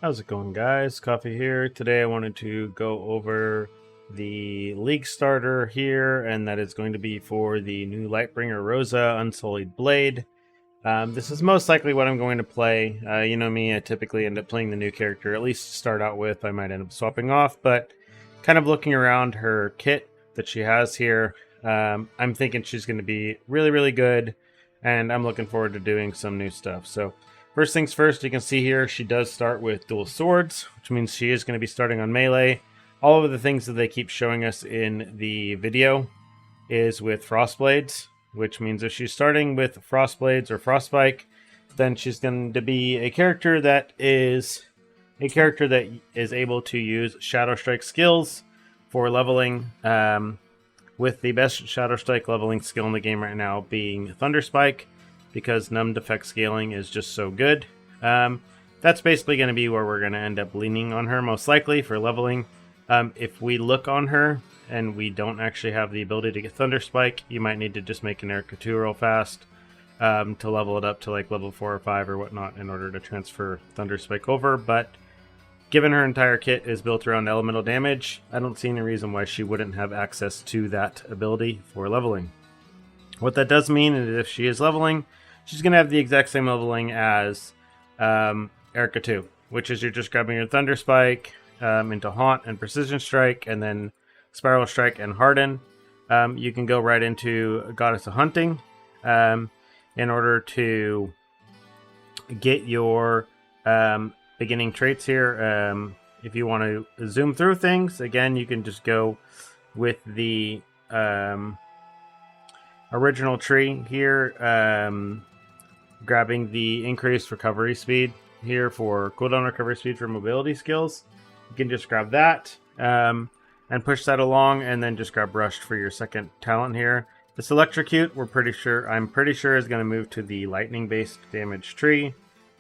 How's it going, guys? Coffee here. Today I wanted to go over the League starter here, and that is going to be for the new Lightbringer Rosa Unsullied Blade. This is most likely what I'm going to play. You know me, I typically end up playing the new character, at least to start out with. I might end up swapping off, but kind of looking around her kit that she has here, I'm thinking she's going to be really, really good, and I'm looking forward to doing some new stuff. So first things first, you can see here she does start with dual swords, which means she is going to be starting on melee. All of the things that they keep showing us in the video is with frost blades, which means if she's starting with frost blades or frostspike, then she's going to be a character that is able to use Shadow Strike skills for leveling, with the best Shadow Strike leveling skill in the game right now being Thunder Spike, because numbed effect scaling is just so good. That's basically going to be where we're going to end up leaning on her most likely for leveling. If we look on her and we don't actually have the ability to get Thunder Spike, you might need to just make an Erica 2 real fast to level it up to like level 4 or 5 or whatnot in order to transfer Thunder Spike over. But given her entire kit is built around elemental damage, I don't see any reason why she wouldn't have access to that ability for leveling. What that does mean is if she is leveling, she's going to have the exact same leveling as Erica 2, which is you're just grabbing your Thunder Spike into Haunt and Precision Strike, and then Spiral Strike and Harden. You can go right into Goddess of Hunting in order to get your beginning traits here. If you want to zoom through things, again, you can just go with the original tree here, grabbing the increased recovery speed here for cooldown recovery speed for mobility skills. You can just grab that and push that along, and then just grab Rushed for your second talent here. This Electrocute, I'm pretty sure is going to move to the lightning based damage tree,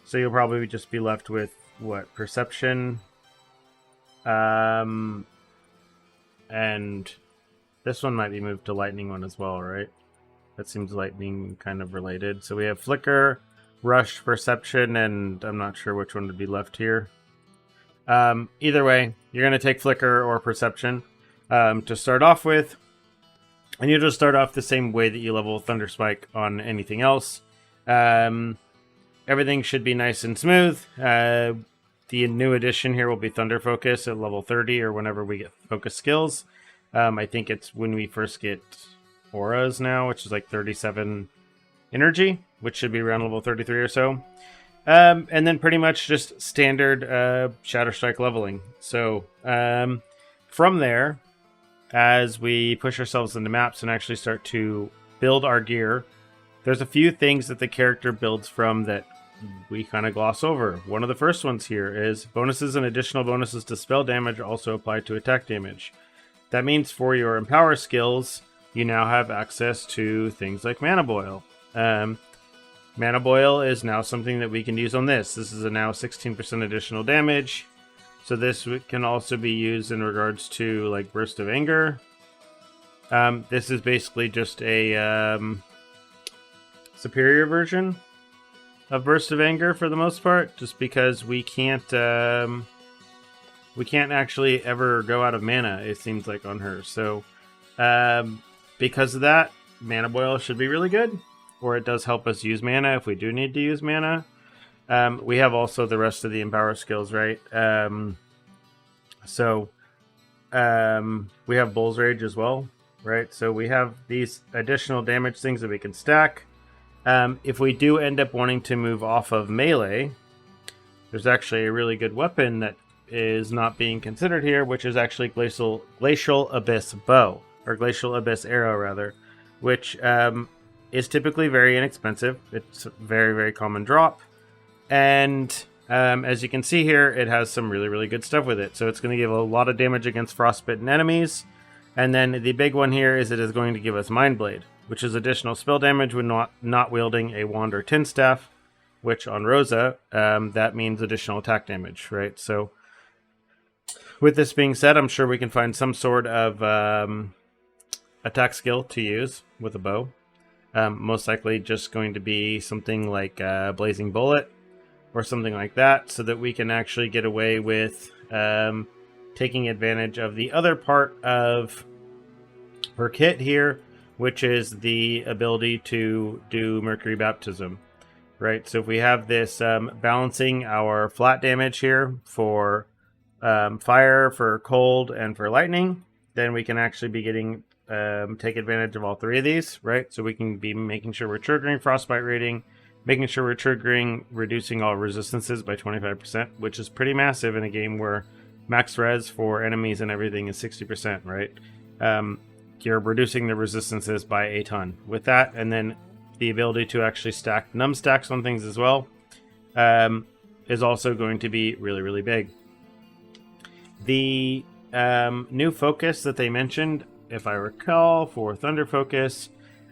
so you'll probably just be left with what, Perception, and this one might be moved to lightning one as well, right? That seems lightning kind of related. So we have Flicker, Rush, Perception, and I'm not sure which one would be left here. Either way, you're going to take Flicker or Perception to start off with. And you just start off the same way that you level Thunder Spike on anything else. Everything should be nice and smooth. The new addition here will be Thunder Focus at level 30 or whenever we get Focus skills. I think it's when we first get auras now, which is like 37 energy, which should be around level 33 or so. And then pretty much just standard Shadow Strike leveling. So from there, as we push ourselves into maps and actually start to build our gear, there's a few things that the character builds from that we kind of gloss over. One of the first ones here is bonuses and additional bonuses to spell damage also apply to attack damage. That means for your Empower skills, you now have access to things like Mana Boil. Mana Boil is now something that we can use on this. This is a now 16% additional damage. So this can also be used in regards to like Burst of Anger. This is basically just a superior version of Burst of Anger for the most part, just because we can't actually ever go out of mana, it seems like, on her. So because of that, Mana Boil should be really good, or it does help us use mana if we do need to use mana. We have also the rest of the Empower skills, right? We have Bull's Rage as well, right? So we have these additional damage things that we can stack. If we do end up wanting to move off of melee, there's actually a really good weapon that is not being considered here, which is actually Glacial Abyss Bow, or Glacial Abyss Arrow, rather, which is typically very inexpensive. It's a very, very common drop. And as you can see here, it has some really, really good stuff with it. So it's going to give a lot of damage against frostbitten enemies. And then the big one here is it is going to give us Mind Blade, which is additional spell damage when not wielding a wand or tin staff, which on Rosa, that means additional attack damage, right? So with this being said, I'm sure we can find some sort of attack skill to use with a bow. Most likely just going to be something like Blazing Bullet, or something like that, so that we can actually get away with taking advantage of the other part of her kit here, which is the ability to do Mercury Baptism, right? So if we have this balancing our flat damage here for fire, for cold, and for lightning, then we can actually be getting take advantage of all three of these, right? So we can be making sure we're triggering Frostbite rating, making sure we're triggering reducing all resistances by 25%, which is pretty massive in a game where max res for enemies and everything is 60%, right? You're reducing the resistances by a ton with that, and then the ability to actually stack num stacks on things as well is also going to be really, really big. The new focus that they mentioned, if I recall, for Thunder Focus,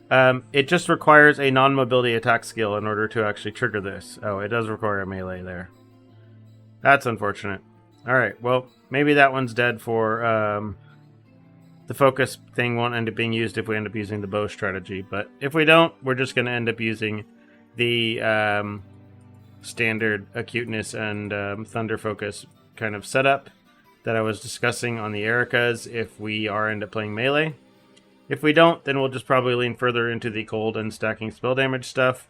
it just requires a non-mobility attack skill in order to actually trigger this. Oh, it does require a melee there. That's unfortunate. Alright, well, maybe that one's dead for... the focus thing won't end up being used if we end up using the bow strategy. But if we don't, we're just going to end up using the standard acuteness and thunder focus kind of setup that I was discussing on the Ericas if we end up playing melee. If we don't, then we'll just probably lean further into the cold and stacking spell damage stuff.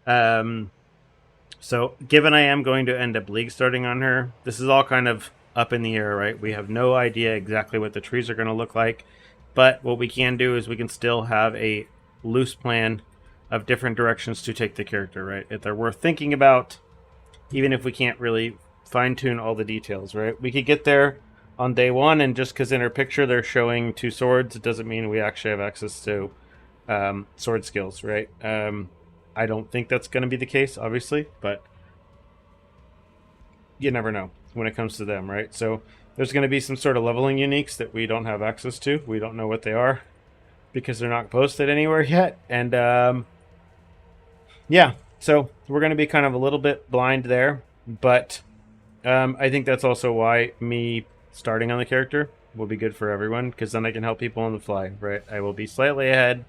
So given I am going to end up league starting on her, this is all kind of up in the air, right? We have no idea exactly what the trees are going to look like, but what we can do is we can still have a loose plan of different directions to take the character, right? If they're worth thinking about, even if we can't really fine-tune all the details, right? We could get there on day one, and just because in her picture they're showing 2 swords, it doesn't mean we actually have access to sword skills, right? I don't think that's going to be the case, obviously, but you never know when it comes to them, right? So there's going to be some sort of leveling uniques that we don't have access to. We don't know what they are because they're not posted anywhere yet. And yeah, so we're going to be kind of a little bit blind there, but I think that's also why me starting on the character will be good for everyone, because then I can help people on the fly, right? I will be slightly ahead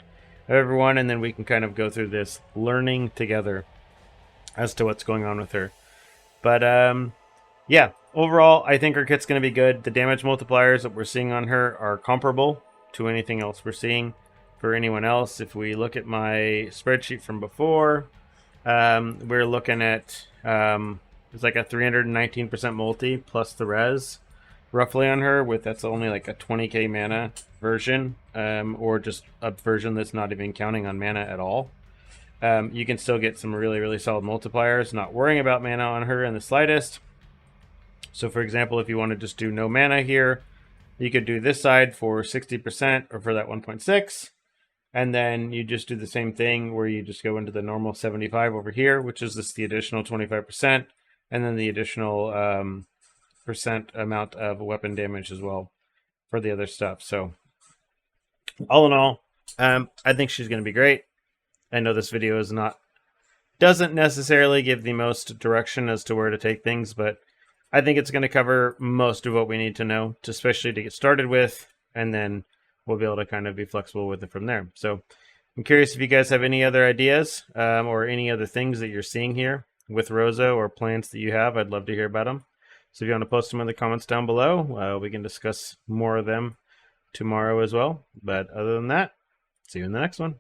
of everyone, and then we can kind of go through this learning together as to what's going on with her. But yeah, overall, I think her kit's going to be good. The damage multipliers that we're seeing on her are comparable to anything else we're seeing for anyone else. If we look at my spreadsheet from before, we're looking at it's like a 319% multi plus the res roughly on her, with that's only like a 20k mana version, or just a version that's not even counting on mana at all. You can still get some really, really solid multipliers, not worrying about mana on her in the slightest. So for example, if you want to just do no mana here, you could do this side for 60% or for that 1.6. And then you just do the same thing where you just go into the normal 75 over here, which is just the additional 25%. And then the additional percent amount of weapon damage as well for the other stuff. So all in all, I think she's going to be great. I know this video doesn't necessarily give the most direction as to where to take things, but I think it's going to cover most of what we need to know, especially to get started with, and then we'll be able to kind of be flexible with it from there. So I'm curious if you guys have any other ideas or any other things that you're seeing here with Rosa or plans that you have. I'd love to hear about them. So if you want to post them in the comments down below, we can discuss more of them tomorrow as well. But other than that, see you in the next one.